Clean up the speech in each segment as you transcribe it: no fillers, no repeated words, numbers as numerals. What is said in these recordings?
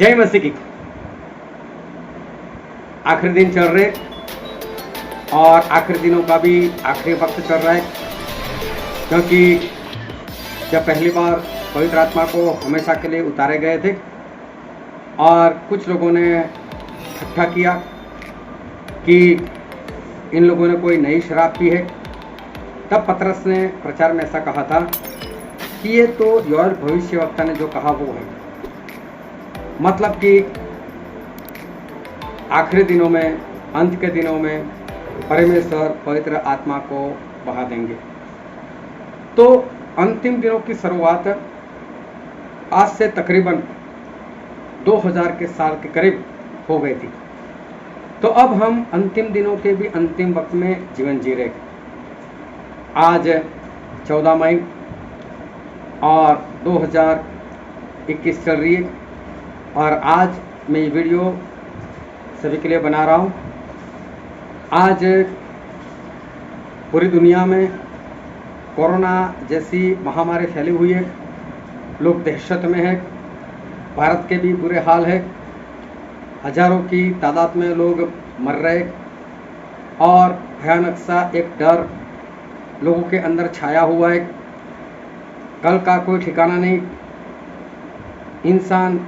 जय मसीह की। आखिरी दिन चल रहे और आखिरी दिनों का भी आखिरी वक्त चल रहा है, क्योंकि जब पहली बार पवित्र आत्मा को हमेशा के लिए उतारे गए थे और कुछ लोगों ने ठट्ठा किया कि इन लोगों ने कोई नई शराब पी है, तब पतरस ने प्रचार में ऐसा कहा था कि ये तो योएल भविष्यवक्ता ने जो कहा वो है। मतलब कि आखिरी दिनों में, अंत के दिनों में परमेश्वर पवित्र आत्मा को बहा देंगे। तो अंतिम दिनों की शुरुआत आज से तकरीबन 2000 के साल के करीब हो गई थी। तो अब हम अंतिम दिनों के भी अंतिम वक्त में जीवन जी रहे। आज 14 मई और 2021 चल रही है और आज मैं ये वीडियो सभी के लिए बना रहा हूँ। आज पूरी दुनिया में कोरोना जैसी महामारी फैली हुई है, लोग दहशत में हैं, भारत के भी बुरे हाल है, हजारों की तादाद में लोग मर रहे और भयानक सा एक डर लोगों के अंदर छाया हुआ है। कल का कोई ठिकाना नहीं। इंसान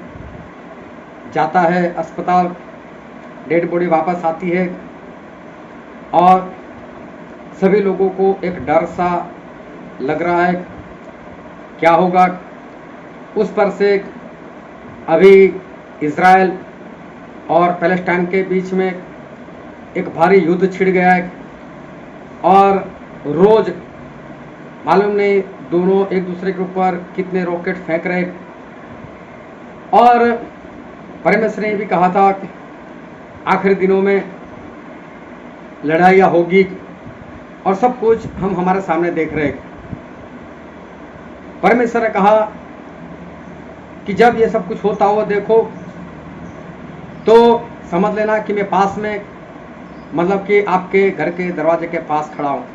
जाता है अस्पताल, डेड बॉडी वापस आती है और सभी लोगों को एक डर सा लग रहा है, क्या होगा। उस पर से अभी इज़राइल और पैलेस्टाइन के बीच में एक भारी युद्ध छिड़ गया है और रोज मालूम नहीं दोनों एक दूसरे के ऊपर कितने रॉकेट फेंक रहे। और परमेश्वर ने भी कहा था कि आखिरी दिनों में लड़ाइयाँ होगी और सब कुछ हम हमारे सामने देख रहे। परमेश्वर ने कहा कि जब ये सब कुछ होता हुआ देखो तो समझ लेना कि मैं पास में, मतलब कि आपके घर के दरवाजे के पास खड़ा हूँ।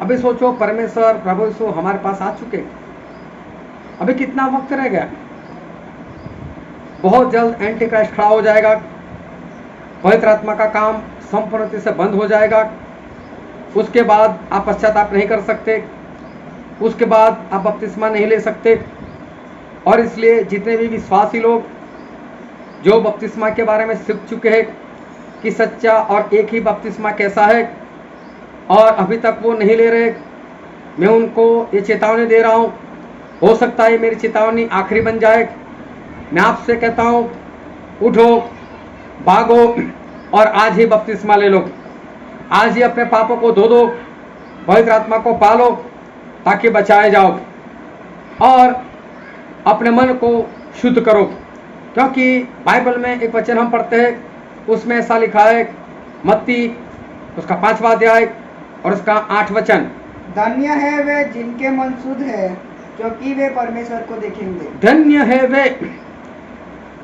अभी सोचो, परमेश्वर प्रभु यीशु हमारे पास आ चुके, अभी कितना वक्त रह गया। बहुत जल्द एंटी क्राइस्ट खड़ा हो जाएगा, पवित्र आत्मा का काम संपूर्णता से बंद हो जाएगा। उसके बाद आप पश्चाताप नहीं कर सकते, उसके बाद आप बपतिस्मा नहीं ले सकते। और इसलिए जितने भी विश्वासी लोग जो बपतिस्मा के बारे में सीख चुके हैं कि सच्चा और एक ही बपतिस्मा कैसा है और अभी तक वो नहीं ले रहे, मैं उनको ये चेतावनी दे रहा हूँ। हो सकता है मेरी चेतावनी आखिरी बन जाए। मैं आपसे कहता हूँ, उठो, भागो और आज ही बपतिस्मा ले लो। आज ही अपने पापों को धो दो, पवित्र आत्मा को पालो ताकि बचाए जाओ और अपने मन को शुद्ध करो। क्योंकि बाइबल में एक वचन हम पढ़ते हैं, उसमें ऐसा लिखा है, मत्ती उसका 5वां अध्याय और उसका 8 वचन, धन्य है वे जिनके मन शुद्ध है, क्योंकि वे परमेश्वर को देखेंगे। धन्य है वे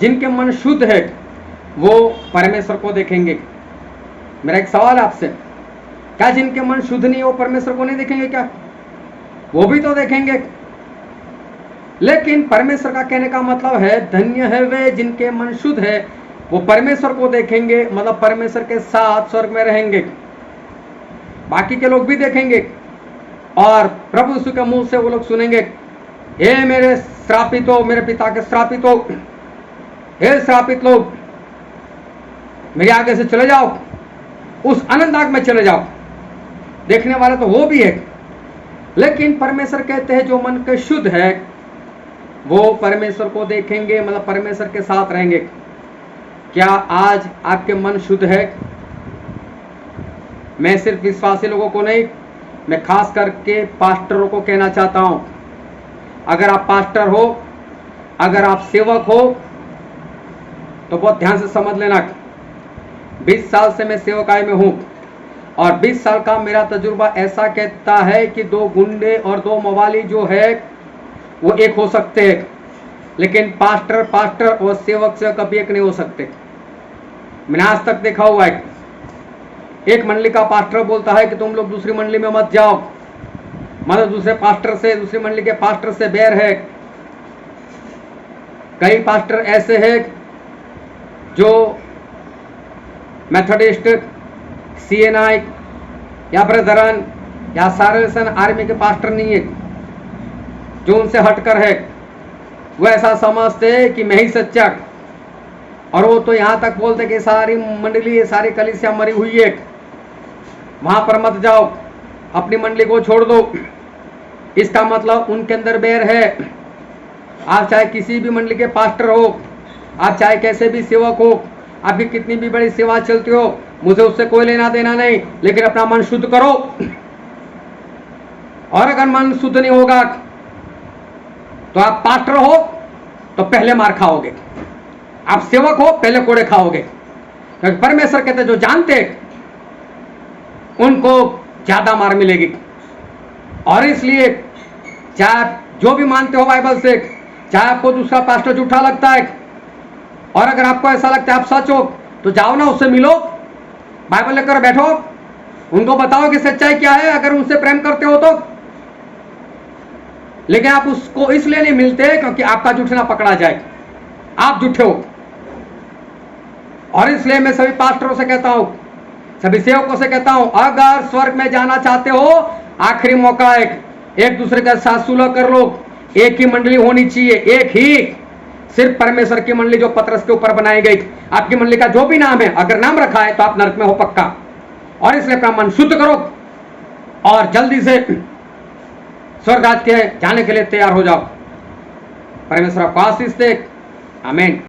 जिनके मन शुद्ध है, वो परमेश्वर को देखेंगे। मेरा एक सवाल है आपसे, क्या जिनके मन शुद्ध नहीं वो परमेश्वर को नहीं देखेंगे? क्या वो भी तो देखेंगे। लेकिन परमेश्वर का कहने का मतलब है, धन्य है वे जिनके मन शुद्ध है, वो परमेश्वर को देखेंगे, मतलब परमेश्वर के साथ स्वर्ग में रहेंगे। बाकी के लोग भी देखेंगे और प्रभु यीशु के मुंह से वो लोग सुनेंगे, हे मेरे श्रापितो, मेरे पिता के श्रापितो, हे श्रापित लोग, मेरे आगे से चले जाओ, उस अनंतनाग में चले जाओ। देखने वाला तो वो भी है, लेकिन परमेश्वर कहते हैं जो मन के शुद्ध है वो परमेश्वर को देखेंगे, मतलब परमेश्वर के साथ रहेंगे। क्या आज आपके मन शुद्ध है? मैं सिर्फ विश्वासी लोगों को नहीं, मैं खास करके पास्टरों को कहना चाहता हूं। अगर आप पास्टर हो, अगर आप सेवक हो, तो बहुत ध्यान से समझ लेना। 20 साल से मैं सेवकाई में हूं और 20 साल का मेरा तजुर्बा ऐसा कहता है कि 2 गुंडे और 2 मवाली जो है वो एक हो सकते हैं, लेकिन पास्टर और सेवक से कभी एक नहीं हो सकते। मैंने आज तक देखा हुआ है, एक मंडली का पास्टर बोलता है कि तुम लोग दूसरी मंडली में मत जाओ, मतलब दूसरे पास्टर से, दूसरी मंडली के पास्टर से बैर है। कई पास्टर ऐसे हैं जो मेथोडिस्ट, सीएनआई या ब्रदरन या सारेसन आर्मी के पास्टर नहीं है, जो उनसे हटकर है। वो ऐसा समझते हैं कि मैं ही सच्चा, और वो तो यहां तक बोलते कि सारी मंडली, सारी कलीसिया मरी हुई है, वहां पर मत जाओ, अपनी मंडली को छोड़ दो। इसका मतलब उनके अंदर बैर है। आप चाहे किसी भी मंडली के पास्टर हो, आप चाहे कैसे भी सेवक हो, आपकी कितनी भी बड़ी सेवा चलती हो, मुझे उससे कोई लेना देना नहीं, लेकिन अपना मन शुद्ध करो। और अगर मन शुद्ध नहीं होगा तो आप पास्टर हो तो पहले मार खाओगे, आप सेवक हो पहले कोड़े खाओगे। क्योंकि परमेश्वर कहते जो जानते उनको ज्यादा मार मिलेगी। और इसलिए चाहे आप जो भी मानते हो बाइबल से, चाहे आपको दूसरा पास्टर झूठा लगता है, और अगर आपको ऐसा लगता है आप सच हो, तो जाओ ना, उससे मिलो, बाइबल लेकर बैठो, उनको बताओ कि सच्चाई क्या है, अगर उनसे प्रेम करते हो तो। लेकिन आप उसको इसलिए नहीं मिलते क्योंकि आपका झूठना पकड़ा जाए, आप झूठे हो। और इसलिए मैं सभी पास्टरों से कहता हूं, सभी सेवकों से कहता हूं, अगर स्वर्ग में जाना चाहते हो, आखिरी मौका है, एक दूसरे के साथ सुलह कर लो। एक ही मंडली होनी चाहिए, एक ही, सिर्फ परमेश्वर की मंडली जो पतरस के ऊपर बनाई गई। आपकी मंडली का जो भी नाम है, अगर नाम रखा है तो आप नरक में हो पक्का। और इसलिए अपना मन शुद्ध करो और जल्दी से स्वर्ग राज्य के जाने के लिए तैयार हो जाओ। परमेश्वर आपको आशीष दे। आमीन।